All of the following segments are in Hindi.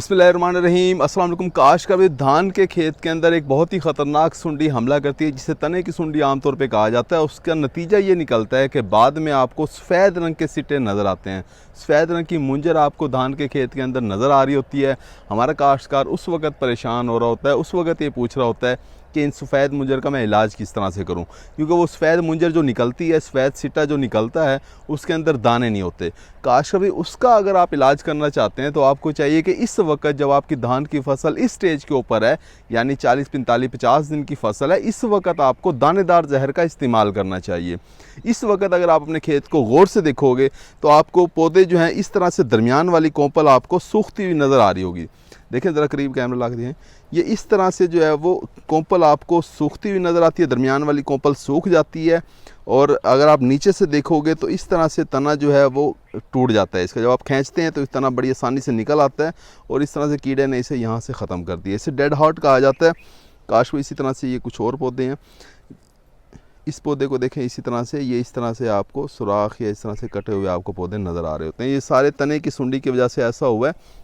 बिस्मिल्लाहिर्रहमानिर्रहीम। अस्सलाम वालेकुम। काश का भी धान के खेत के अंदर एक बहुत ही ख़तरनाक सुंडी हमला करती है, जिसे तने की सुंडी आमतौर पे कहा जाता है। उसका नतीजा ये निकलता है कि बाद में आपको सफ़ेद रंग के सिट्टे नज़र आते हैं। सफ़ेद रंग की मुंजर आपको धान के खेत के अंदर नज़र आ रही होती है। हमारा काश्तकार उस वक़्त परेशान हो रहा होता है, उस वक़्त ये पूछ रहा होता है कि इन सफ़ेद मुंजर का मैं इलाज किस तरह से करूं, क्योंकि वो सफ़ेद मुंजर जो निकलती है, सफ़ेद सिट्टा जो निकलता है, उसके अंदर दाने नहीं होते। काश कभी उसका अगर आप इलाज करना चाहते हैं तो आपको चाहिए कि इस वक्त जब आपकी धान की फसल इस स्टेज के ऊपर है, यानी 40, 45, 50 दिन की फसल है, इस वक्त आपको दानेदार जहर का इस्तेमाल करना चाहिए। इस वक्त अगर आप अपने खेत को गौर से देखोगे तो आपको पौधे जो हैं इस तरह से दरमियान वाली कोंपल आपको सूखती हुई नज़र आ रही होगी। देखें ज़रा करीब कैमरा लगा दिए, ये इस तरह से जो है वो कोंपल आपको सूखती हुई नज़र आती है। दरमियान वाली कोंपल सूख जाती है और अगर आप नीचे से देखोगे तो इस तरह से तना जो है वो टूट जाता है। इसका जब आप खींचते हैं तो इस तना बड़ी आसानी से निकल आता है और इस तरह से कीड़े ने इसे यहाँ से ख़त्म कर दिया। इसे डेड हार्ट कहा जाता है। काश को इसी तरह से ये कुछ और पौधे हैं, इस पौधे को देखें इसी तरह से, ये इस तरह से आपको सुराख या इस तरह से कटे हुए आपको पौधे नज़र आ रहे होते हैं। ये सारे तने की सुंडी की वजह से ऐसा हुआ है।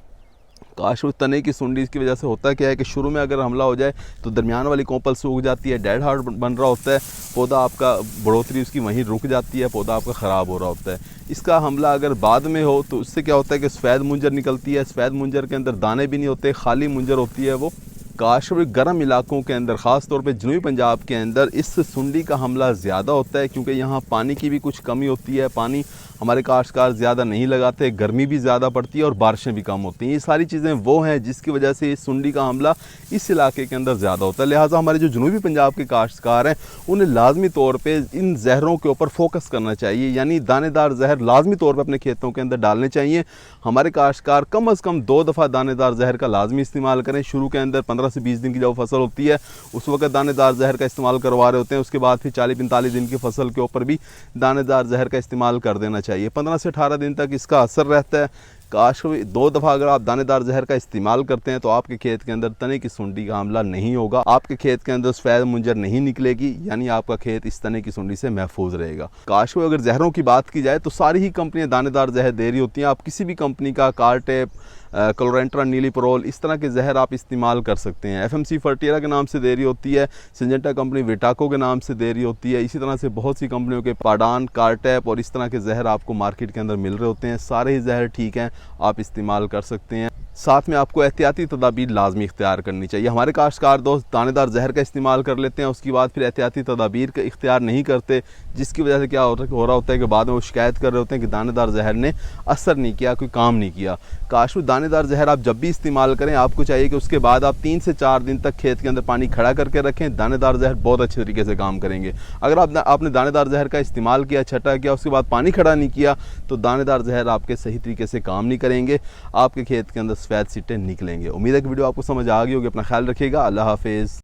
काश उस तने की सुंडी की वजह से होता क्या है कि शुरू में अगर हमला हो जाए तो दरमियान वाली कोंपल सूख जाती है, डेड हार्ट बन रहा होता है, पौधा आपका बढ़ोतरी उसकी वहीं रुक जाती है, पौधा आपका ख़राब हो रहा होता है। इसका हमला अगर बाद में हो तो उससे क्या होता है कि सफ़ेद मुंजर निकलती है। सफ़ेद मुंजर के अंदर दाने भी नहीं होते, खाली मुंजर होती है वो। काश गर्म इलाकों के अंदर, ख़ास तौर पे जनूबी पंजाब के अंदर इस सुंडी का हमला ज़्यादा होता है, क्योंकि यहाँ पानी की भी कुछ कमी होती है। पानी हमारे काश्तकार ज़्यादा नहीं लगाते, गर्मी भी ज़्यादा पड़ती है और बारिशें भी कम होती हैं। ये सारी चीज़ें वो हैं जिसकी वजह से इस सुंडी का हमला इस इलाके के अंदर ज़्यादा होता है। लिहाजा हमारे जो जनूबी पंजाब के काश्तकार हैं उन्हें लाजमी तौर पर इन जहरों के ऊपर फोकस करना चाहिए, यानी दानेदार जहर लाजमी तौर पर अपने खेतों के अंदर डालने चाहिए। हमारे काश्तकार कम अज़ कम 2 दफ़ा दानेदार जहर का लाजमी इस्तेमाल करें। शुरू के अंदर 15 से 20 दिन की जब फसल होती है उस वक्त दानेदार जहर का इस्तेमाल करवा रहे होते हैं। उसके बाद फिर 40-45 दिन की फसल के ऊपर भी दानेदार जहर का इस्तेमाल कर देना चाहिए। 15 से 18 दिन तक इसका असर रहता है। काश 2 दफ़ा अगर आप दानेदार जहर का इस्तेमाल करते हैं तो आपके खेत के अंदर तने की सुंडी का हमला नहीं होगा, आपके खेत के अंदर सफ़ेद मुंजर नहीं निकलेगी, यानी आपका खेत इस तने की सुंडी से महफूज रहेगा। काश अगर जहरों की बात की जाए तो सारी ही कंपनियां दानेदार जहर दे रही होती हैं। आप किसी भी कंपनी का कार्टेप, क्लोरेंट्रा, नीलीपरोल, इस तरह के जहर आप इस्तेमाल कर सकते हैं। FMC फर्टियरा के नाम से दे रही होती है, सिंजेंटा कंपनी विटाको के नाम से दे रही होती है। इसी तरह से बहुत सी कंपनियों के पाडान, कार्टेप और इस तरह के जहर आपको मार्केट के अंदर मिल रहे होते हैं। सारे ही जहर ठीक हैं, आप इस्तेमाल कर सकते हैं। साथ में आपको एहतियाती तदाबीर लाजमी इख्तियार करनी चाहिए। हमारे काश्तकार दोस्त दानेदार जहर का इस्तेमाल कर लेते हैं, उसके बाद फिर एहतियाती तदाबीर का इख्तियार नहीं करते, जिसकी वजह से क्या हो रहा होता है कि बाद में वो शिकायत कर रहे होते हैं कि दानेदार जहर ने असर नहीं किया, कोई काम नहीं किया। काश दानेदार जहर आप जब भी इस्तेमाल करें आपको चाहिए कि उसके बाद आप 3 से 4 दिन तक खेत के अंदर पानी खड़ा करके रखें। दानेदार जहर बहुत अच्छे तरीके से काम करेंगे। अगर आपने दानेदार जहर का इस्तेमाल किया, छटा किया, उसके बाद पानी खड़ा नहीं किया तो दानेदार जहर आपके सही तरीके से काम नहीं करेंगे, आपके खेत के अंदर सफ़ेद सिट्टे निकलेंगे। उम्मीद है कि वीडियो आपको समझ आ गई होगी। अपना ख्याल रखिएगा। अल्लाह हाफिज़।